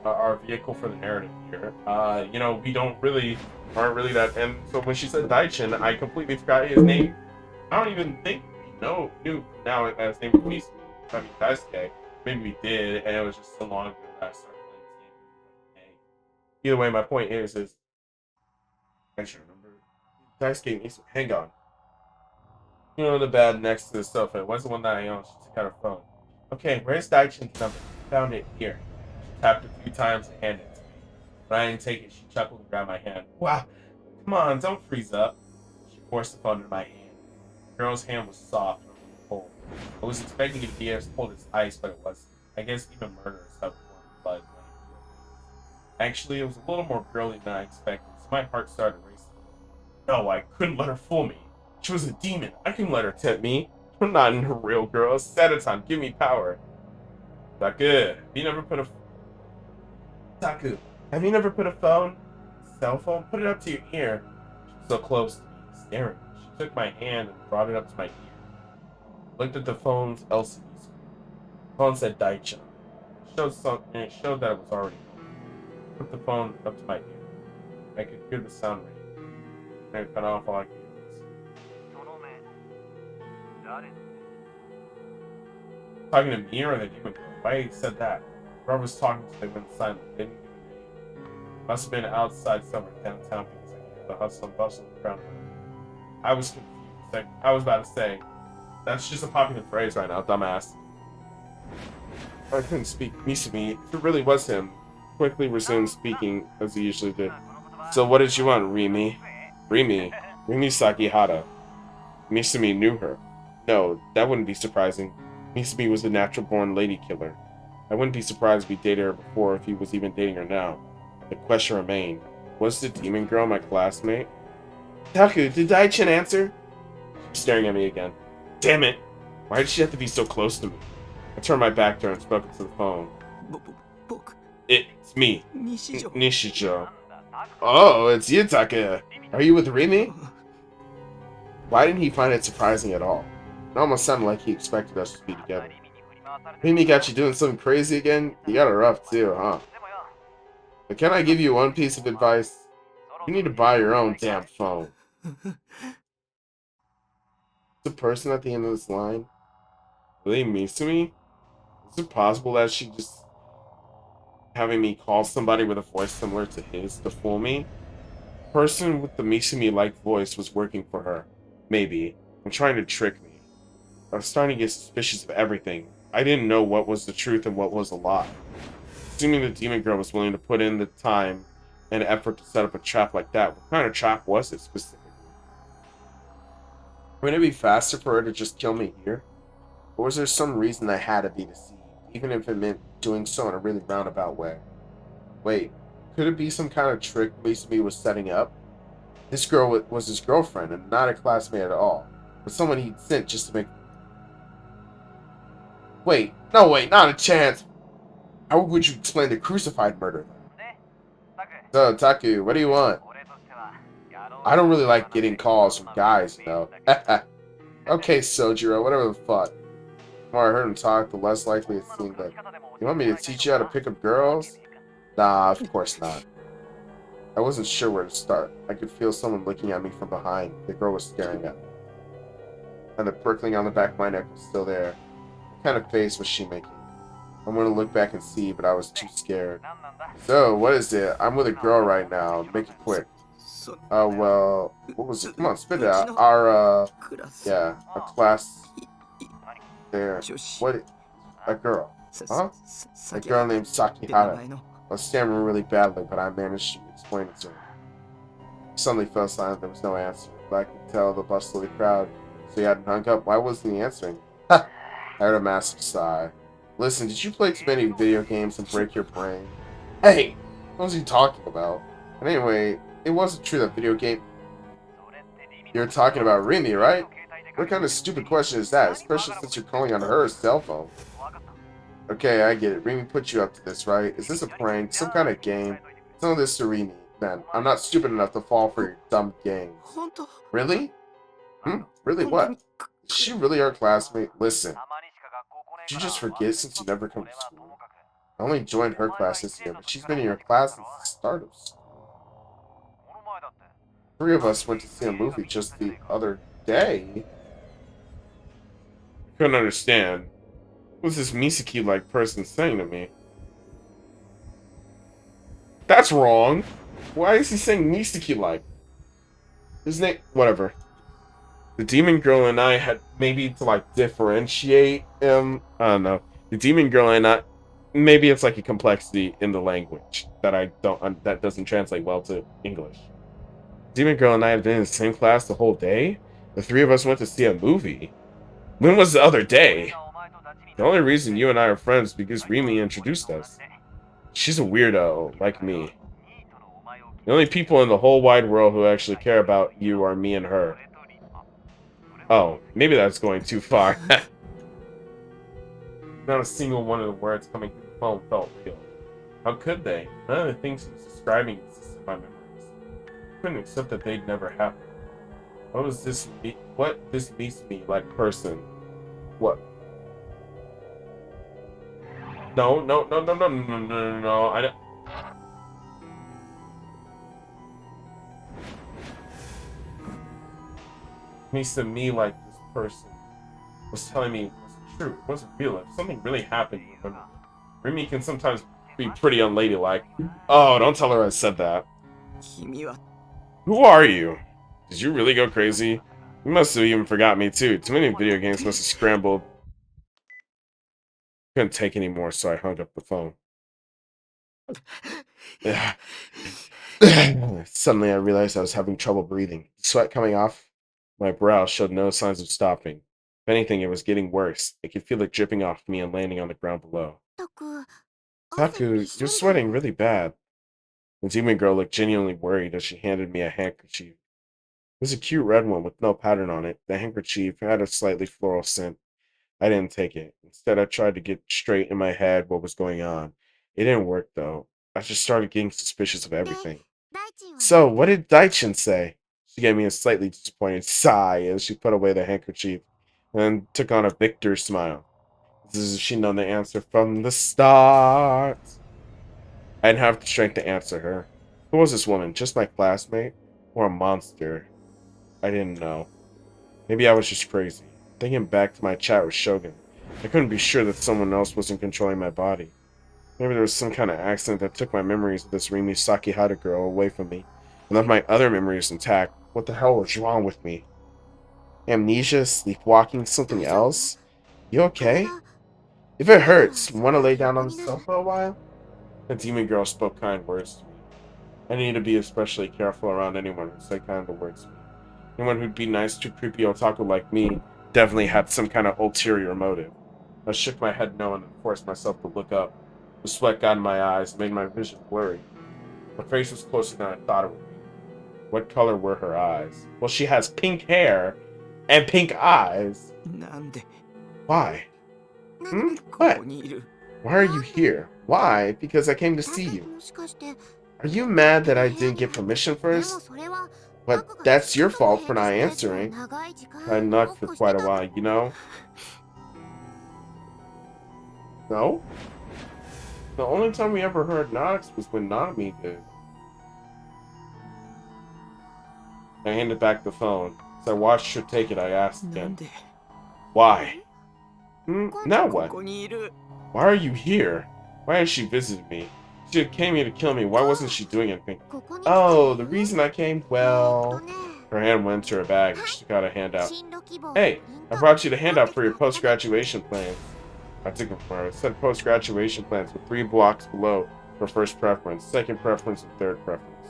our vehicle for the narrative here, we aren't really that, and so when she said Daichin, I completely forgot his name. I don't even think we knew now that his name was Misumi. I mean, Daisuke. Maybe we did, and it was just so long ago that I started playing this game. Hey. Either way, my point is I should remember. Daisuke Misumi. Hang on. The bed next to the sofa. It was the one that I owned. She took out her phone. Okay, where's Daichin's number? Found it here. She tapped a few times and handed it to me. When I didn't take it, she chuckled and grabbed my hand. Wow, come on, don't freeze up. She forced the phone into my hand. The girl's hand was soft and a little cold. I was expecting it to be as cold as ice, but it wasn't. I guess even murderers have warm blood running through their veins. Actually, it was a little more girly than I expected, so my heart started racing. No, I couldn't let her fool me. She was a demon. I couldn't let her tempt me. I'm not a real girl. Sedaton, give me power. Taku, Taku, have you never put a phone? Cell phone? Put it up to your ear. She was so close to me, staring. She took my hand and brought it up to my ear. I looked at the phone's LCD screen. The phone said Daicha. It showed that it was already on. I put the phone up to my ear. I could hear the sound ring. And I cut off all I could hear was talking to me or the demon girl? Why he said that? Whoever was talking to them went silent. They didn't give a name. Must have been outside somewhere downtown because I could hear the hustle and bustle of the crowd. I was confused. I was about to say, that's just a popular phrase right now, dumbass. I couldn't speak. Misumi, if it really was him, quickly resumed speaking as he usually did. So what did you want, Rimi? Rimi Sakihara. Misumi knew her. No, that wouldn't be surprising. Misumi was a natural-born lady killer. I wouldn't be surprised if he dated her before if he was even dating her now. The question remained, was the demon girl my classmate? Taku, did Daichin answer? She's staring at me again. Damn it! Why did she have to be so close to me? I turned my back to her and spoke into the phone. 僕 It's me, 西条 Nishijo. Oh, it's you, Taku. Are you with Rimi? Why didn't he find it surprising at all? It almost sounded like he expected us to be together. Rimi got you doing something crazy again? You got it rough too, huh? But can I give you one piece of advice? You need to buy your own damn phone. The person at the end of this line? Were they Misumi? Is it possible that she just having me call somebody with a voice similar to his to fool me. The person with the Misumi-like voice was working for her. Maybe. And trying to trick me. I was starting to get suspicious of everything. I didn't know what was the truth and what was a lie. Assuming the demon girl was willing to put in the time and effort to set up a trap like that, what kind of trap was it specifically? Wouldn't it be faster for her to just kill me here? Or was there some reason I had to be deceived, even if it meant doing so in a really roundabout way? Wait, could it be some kind of trick Misumi was setting up? This girl was his girlfriend and not a classmate at all, but someone he'd sent just to make... Wait, no way, not a chance! How would you explain the crucified murder? So, Taku, what do you want? I don't really like getting calls from guys, you know. Okay, Sojiro, whatever the fuck. The more I heard him talk, the less likely it seemed that... You want me to teach you how to pick up girls? Nah, of course not. I wasn't sure where to start. I could feel someone looking at me from behind. The girl was staring at me. And the prickling on the back of my neck was still there. What kind of face was she making? I wanted to look back and see, but I was too scared. So, what is it? I'm with a girl right now. Make it quick. Well, what was it? Come on, spit it out. Our, yeah, a class there. What? A girl. Huh? A girl named Sakihara. I was stammering really badly, but I managed to explain it to her. He suddenly fell silent. There was no answer. But I could tell the bustle of the crowd, so he hadn't hung up. Why wasn't he answering? Ha! I heard a massive sigh. Listen, did you play too many video games and break your brain? Hey! What was he talking about? And anyway, it wasn't true that video game... You're talking about Remy, right? What kind of stupid question is that? Especially since you're calling on her cell phone. Okay, I get it. Remy put you up to this, right? Is this a prank? Some kind of game? Some of this to Remy. Man, I'm not stupid enough to fall for your dumb games. Really? Really what? Is she really our classmate? Listen. Did you just forget since you never come to school? I only joined her class this year, but she's been in your class since the start of school. 3 of us went to see a movie just the other day. I couldn't understand. What was this Misaki-like person saying to me? That's wrong. Why is he saying Misaki-like? His name... Whatever. The demon girl and I had maybe to, like, differentiate him. I don't know. The demon girl and I... Maybe it's like a complexity in the language that I don't... that doesn't translate well to English. Demon girl and I had been in the same class the whole day. The 3 of us went to see a movie. When was the other day? The only reason you and I are friends is because Remy introduced us. She's a weirdo, like me. The only people in the whole wide world who actually care about you are me and her. Oh, maybe that's going too far. Not a single one of the words coming through the phone felt real. How could they? None of the things he was describing existed in my memories. I couldn't accept that they'd never happened. What was this? What this means to me, like person? What? No. I don't. Means to me like this person was telling me it wasn't true. It wasn't real. If something really happened, you remember. Remy can sometimes be pretty unladylike. Oh, don't tell her I said that. Who are you? Did you really go crazy? You must have even forgot me too. Too many video games must have scrambled. Couldn't take any more, so I hung up the phone. Suddenly I realized I was having trouble breathing. Sweat coming off my brow showed no signs of stopping. If anything, it was getting worse. I could feel it dripping off me and landing on the ground below. Taku, you're sweating really bad. The demon girl looked genuinely worried as she handed me a handkerchief. It was a cute red one with no pattern on it. The handkerchief had a slightly floral scent. I didn't take it. Instead, I tried to get straight in my head what was going on. It didn't work, though. I just started getting suspicious of everything. So, what did Daichin say? She gave me a slightly disappointed sigh as she put away the handkerchief and took on a victor smile. This is if she'd known the answer from the start. I didn't have the strength to answer her. Who was this woman? Just my classmate? Or a monster? I didn't know. Maybe I was just crazy. Thinking back to my chat with Shogun, I couldn't be sure that someone else wasn't controlling my body. Maybe there was some kind of accident that took my memories of this Rimi Sakihata girl away from me, and left my other memories intact. What the hell was wrong with me? Amnesia, sleepwalking, something 大丈夫 else? You okay? 体 If it なら hurts, す want to ぐ lay 横 down on に the なる sofa a while? The demon girl spoke kind words to me. I need to be especially careful around anyone who said kind words to me. Anyone who'd be nice to a creepy otaku like me definitely had some kind of ulterior motive. I shook my head no and forced myself to look up. The sweat got in my eyes and made my vision blurry. Her face was closer than I thought it would be. What color were her eyes? Well, she has pink hair and pink eyes. なんで Why? な Hmm? こ What? こにいる Why are you here? Why? Because I came to だっ see て you. もしかして Are you 勝 mad 手 that な I 部屋 didn't で get permission でも first? それは But 僕が that's your 外の fault 部 for 屋 not でステージを answering. 長い時 I 間 knocked ごっ for こして quite た a の while, you know? No? The only time we ever heard knocks was when Nanami did. I handed back the phone. As I watched her take it, I asked なん again, で Why? Now こ what? こにいる Why are you here? Why has she visited me? She had came here to kill me. Why wasn't she doing anything? ここに来た Oh, the 理由 reason I came? えーっと Well... ね Her hand went to her bag and she took out a handout. 進路希望の Hey, リン I ク brought you the 持って handout き for て your あげたね post-graduation plans. I took it from her. It said post-graduation plans with 3 blocks below for first preference, second preference, and third preference.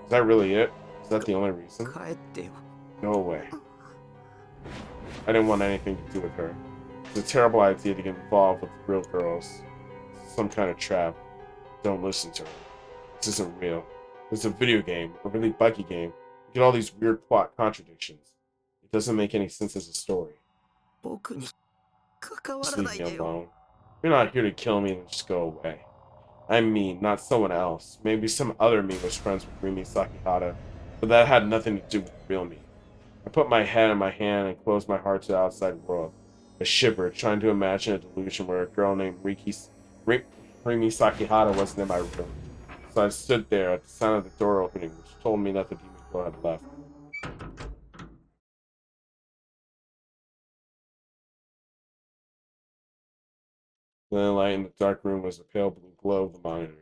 Is that really it? Is that the only reason? 帰ってよ Go away. I didn't want anything to do with her. It's a terrible idea to get involved with real girls. It's some kind of trap. Don't listen to her. This isn't real. It's a video game, a really buggy game. You get all these weird plot contradictions. It doesn't make any sense as a story. 僕に関わ Just ら leave ない me でよ alone. If you're not here to kill me, then just go away. I'm me, not someone else. Maybe some other me was friends with Rimi Sakihata, but that had nothing to do with real me. I put my head in my hand and closed my heart to the outside world. I shivered, trying to imagine a delusion where a girl named Rimi Sakihata wasn't in my room. So I stood there at the sound of the door opening, which told me that the demon girl had left. The only light in the dark room was the pale blue glow of the monitor.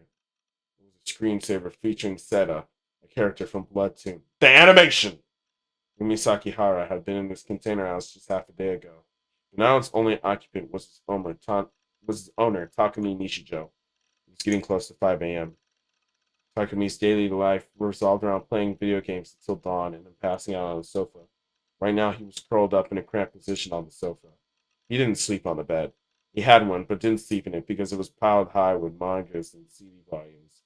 It was a screensaver featuring Seta, a character from Blood Tomb. The animation! Rimi Sakihara had been in this container house just half a day ago. But now its only occupant was its owner, Takumi Nishijo. It was getting close to 5 a.m. Takumi's daily life revolved around playing video games until dawn and then passing out on the sofa. Right now, he was curled up in a cramped position on the sofa. He didn't sleep on the bed. He had one, but didn't sleep in it because it was piled high with mangas and CD volumes.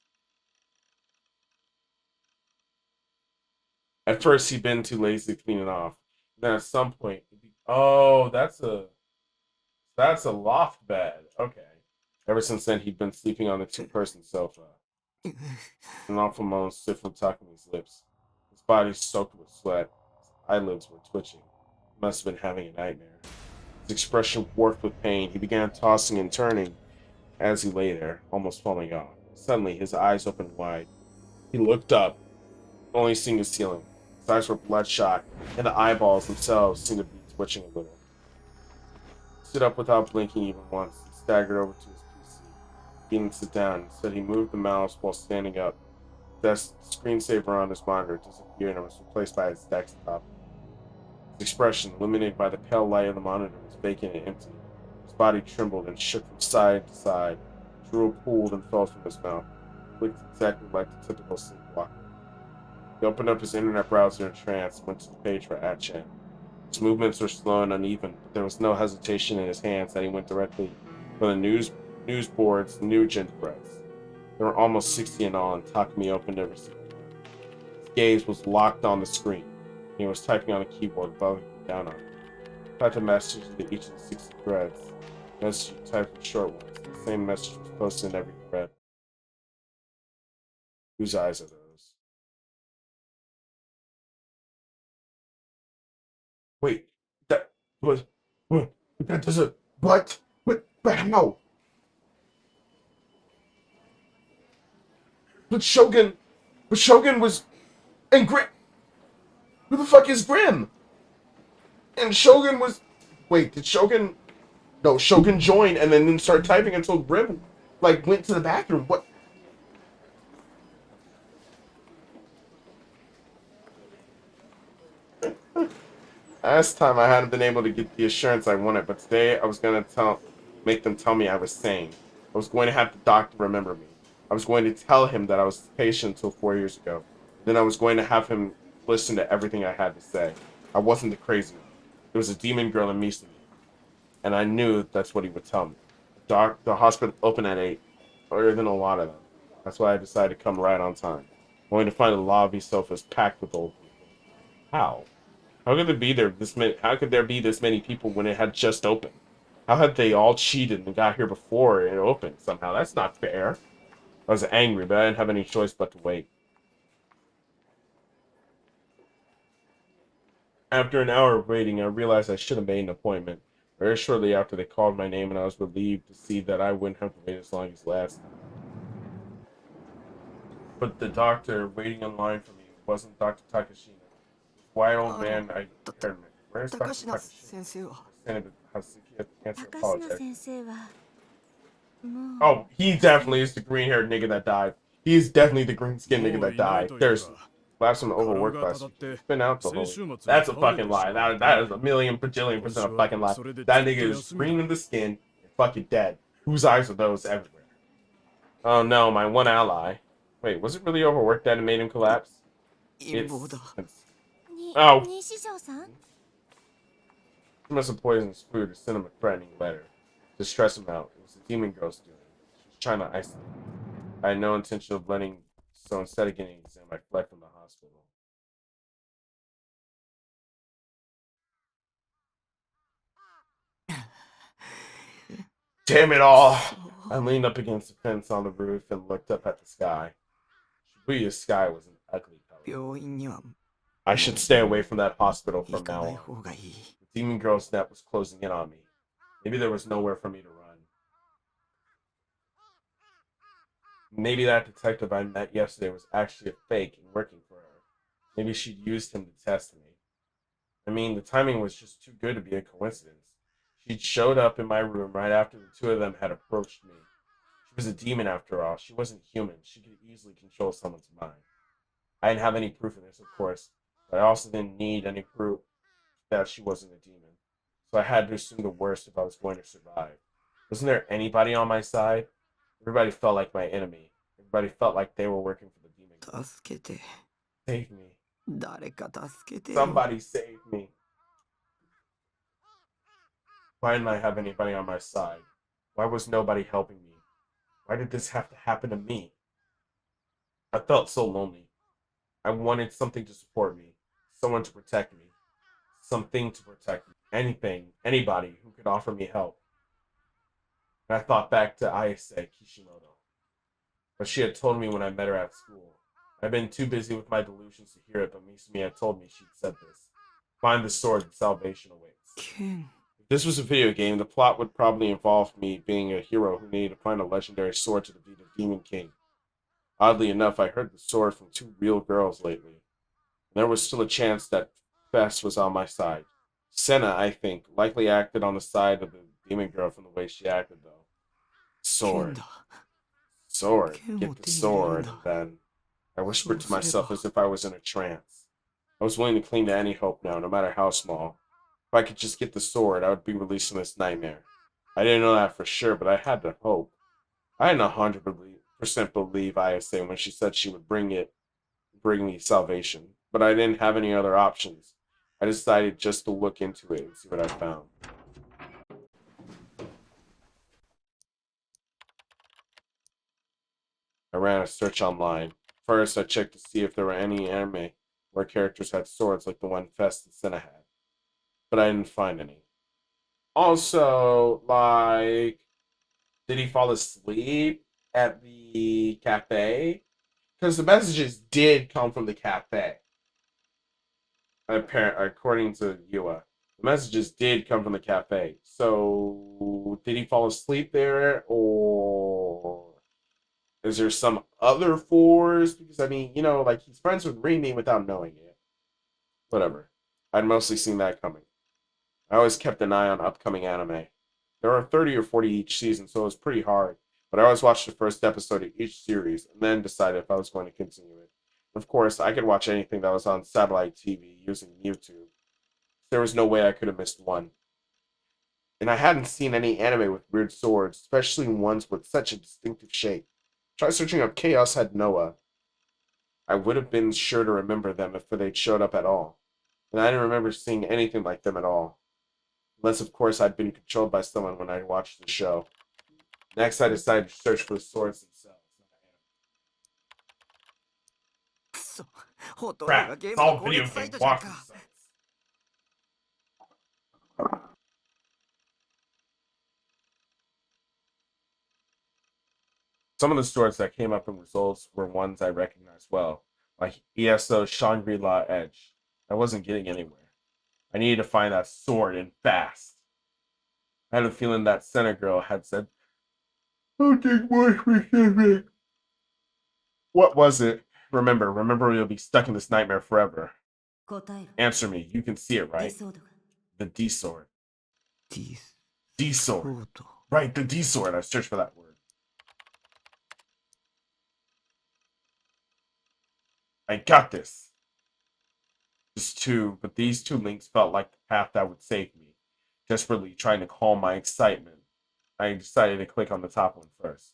At first, he'd been too lazy to clean it off. Then at some point, oh, that's a loft bed. Okay. Ever since then, he'd been sleeping on the two-person sofa. An awful moan slid from Takumi's lips. His body soaked with sweat. His eyelids were twitching. He must have been having a nightmare. His expression warped with pain. He began tossing and turning as he lay there, almost falling off. Suddenly, his eyes opened wide. He looked up, only seeing the ceiling. His eyes were bloodshot, and the eyeballs themselves seemed to be twitching a little. He stood up without blinking even once and staggered over to his PC. He didn't sit down. Instead, he moved the mouse while standing up. The screensaver on his monitor disappeared and was replaced by his desktop. His expression, illuminated by the pale light of the monitor, was vacant and empty. His body trembled and shook from side to side. Drool pooled and fell from his mouth. He looked exactly like the typical sleepwalker. He opened up his internet browser in trance and went to the page for Atchan. His movements were slow and uneven, but there was no hesitation in his hands that he went directly for the news board's new agenda threads. There were almost 60 in all, and Takumi opened every single one. His gaze was locked on the screen. He was typing on a keyboard above and down on it. He typed a message into each of the 60 threads. The message he typed was short ones. The same message was posted in every thread. Whose eyes are those? Wait, that was... That doesn't... What? But how? But Shogun... But Shogun was... And Grim... Who the fuck is Grim? And Shogun was... Wait, did Shogun... No, Shogun joined and then didn't start typing until Grim like went to the bathroom. What? Last time I hadn't been able to get the assurance I wanted, but today I was going to make them tell me I was sane. I was going to have the doctor remember me. I was going to tell him that I was the patient until 4 years ago. Then I was going to have him listen to everything I had to say. I wasn't the crazy one. There was a demon girl in me, and I knew that's what he would tell me. The hospital opened at 8, earlier than a lot of them. That's why I decided to come right on time. Going to find the lobby sofas packed with old people. How? How could there be there this many? How could there be this many people when it had just opened? How had they all cheated and got here before it opened somehow? That's not fair. I was angry, but I didn't have any choice but to wait. After an hour of waiting, I realized I should have made an appointment. Very shortly after, they called my name, and I was relieved to see that I wouldn't have to wait as long as last time. But the doctor waiting in line for me wasn't Dr. Takashina. This white old man, I heard him. Where's Dr. 高階 Takashina? 先生は Presented Hasuki at the cancer 高階 apologetic. 先生はもう Oh, he definitely is the green-haired nigga that died. He is definitely the green-skinned nigga that died. There's perhaps some overworked last week. It's been out the whole. That's a fucking lie. That is a million bajillion percent a fucking lie. That nigga is green in the skin and fucking dead. Whose eyes are those everywhere? Oh no, my one ally. Wait, was it really overworked that it made him collapse? 陰謀だ Oh, 西条さん he must have poisoned his food or sent him a threatening letter to stress him out. It was the demon girl's doing. She was trying to isolate him. I had no intention of letting, so instead of getting an exam, I fled from the hospital. Damn it all! I leaned up against the fence on the roof and looked up at the sky. Shibuya's sky was an ugly color. 病院には I should stay away from that hospital 行 from か now ない on. 方がいい The demon girl's net was closing in on me. Maybe there was nowhere for me to run. Maybe that detective I met yesterday was actually a fake and working for her. Maybe she'd used him to test me. I mean, the timing was just too good to be a coincidence. She'd showed up in my room right after the two of them had approached me. She was a demon after all. She wasn't human. She could easily control someone's mind. I didn't have any proof of this, of course, but I also didn't need any proof that she wasn't a demon. So I had to assume the worst if I was going to survive. Wasn't there anybody on my side? Everybody felt like my enemy. Everybody felt like they were working for the demon. 助けて Save me. 誰か助けてよ Somebody save me. Why didn't I have anybody on my side? Why was nobody helping me? Why did this have to happen to me? I felt so lonely. I wanted something to support me, someone to protect me, something to protect me, anything, anybody who could offer me help. And I thought back to Ayase Kishimoto, what she had told me when I met her at school. I'd been too busy with my delusions to hear it, but Misumi had told me she'd said this. Find the sword and salvation awaits. 剣 If this was a video game, the plot would probably involve me being a hero who needed to find a legendary sword to defeat a demon king. Oddly enough, I heard the sword from two real girls lately. There was still a chance that Fess was on my side. Senna, I think, likely acted on the side of the demon girl from the way she acted, though. 剣 Sword. だ Sword. Ken Get will the take sword. you. And then I whispered to myself So as if I was in a trance. I was willing to cling to any hope now, no matter how small. If I could just get the sword, I would be released from this nightmare. I didn't know that for sure, but I had to hope. I didn't 100% believe Ayase when she said she would bring me salvation, but I didn't have any other options. I decided just to look into it and see what I found. I ran a search online. First, I checked to see if there were any anime where characters had swords like the one Fest and Senna had, but I didn't find any. Also, like, did he fall asleep at the cafe? Because the messages did come from the cafe. According to Yua, the messages did come from the cafe. So, did he fall asleep there, or is there some other force? Because I mean, like he's friends with Remy without knowing it. Whatever. I'd mostly seen that coming. I always kept an eye on upcoming anime. There are 30 or 40 each season, so it was pretty hard. but I always watched the first episode of each series and then decided if I was going to continue it. Of course, I could watch anything that was on satellite TV using YouTube. There was no way I could have missed one. And I hadn't seen any anime with weird swords, especially ones with such a distinctive shape. Try searching up Chaos Head Noah. I would have been sure to remember them if they'd showed up at all. And I didn't remember seeing anything like them at all. Unless, of course, I'd been controlled by someone when I watched the show. Next, I decided to search for the swords themselves. くそ、ほとんど Crap, がゲー it's ムの all 攻 video 略サイ game トじゃん walking か。 sites. Some of the swords that came up in results were ones I recognized well, like ESO's Shangri-La Edge. I wasn't getting anywhere. I needed to find that sword and fast. I had a feeling that center girl had said something more specific. What was it? Remember you'll be stuck in this nightmare forever. 答えろ。 Answer me, you can see it, ディ right? ソードが The D sword. ディス D ソ sword. ード。 Right, the D sword. I searched for that word. I got this. But these two links felt like the path that would save me. Desperately trying to calm my excitement, I decided to click on the top one first.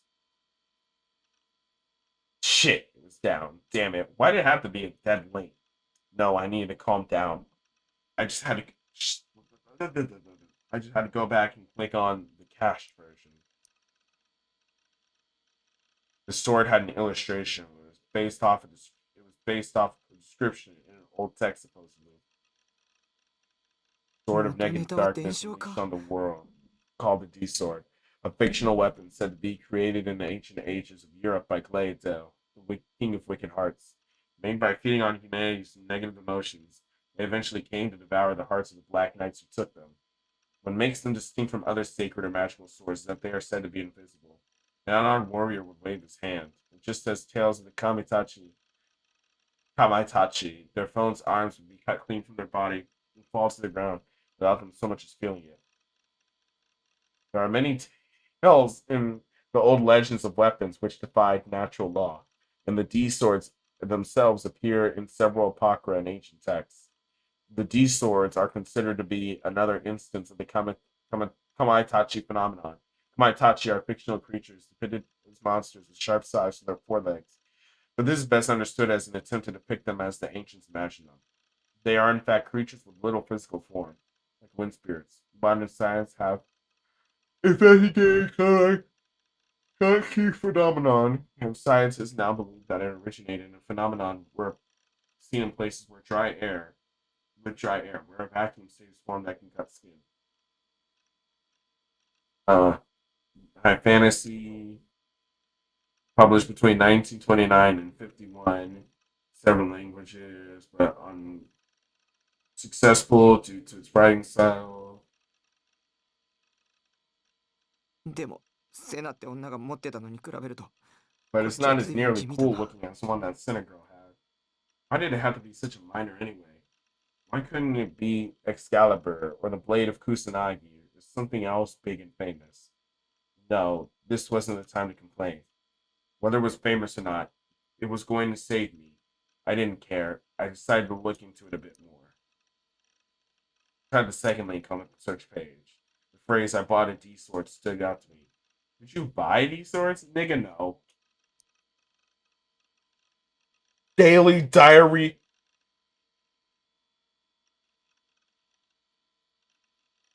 Shit, it was down. Damn it. Why did it have to be a dead link? No, I needed to calm down. I just had to go back and click on the cached version. The sword had an illustration. It was based off a description in an old text, supposedly. Sword of negative darkness unleashed on the world, called the D Sword, a fictional weapon said to be created in the ancient ages of Europe by Gleidel, the king of wicked hearts. Made by feeding on humanity's negative emotions, they eventually came to devour the hearts of the Black Knights who took them. What makes them distinct from other sacred or magical swords is that they are said to be invisible. An unarmed warrior would wave his hand, and just as tales of the Kamaitachi, their foes' arms would be cut clean from their body and fall to the ground without them so much as feeling it. There are many tales in the old legends of weapons which defied natural law, and the D swords themselves appear in several apocrypha and ancient texts. The D swords are considered to be another instance of the Kamaitachi phenomenon. Kamaitachi are fictional creatures depicted as monsters with sharp sides to their forelegs, but this is best understood as an attempt to depict them as the ancients imagined them. They are in fact creatures with little physical form, like wind spirits. Modern science have investigated Kakashi phenomenon, and scientists now believe that it originated in a phenomenon where seen in places where where a vacuum stays formed that can cut skin. High fantasy, published between 1929 and 51, 7 languages, but unsuccessful due to its writing style. でも、セナって女が持ってたのに比べると、 But it's not as nearly 地味だ cool な。 looking as the one that Cinegirl had. Why did it have to be such a minor anyway? Why couldn't it be Excalibur or the Blade of Kusanagi or something else big and famous? No, this wasn't the time to complain. Whether it was famous or not, it was going to save me. I didn't care. I decided to look into it a bit more. Tried the second link on the search page. The phrase "I bought a D sword" stood out to me. Did you buy D swords? Nigga, no. Daily diary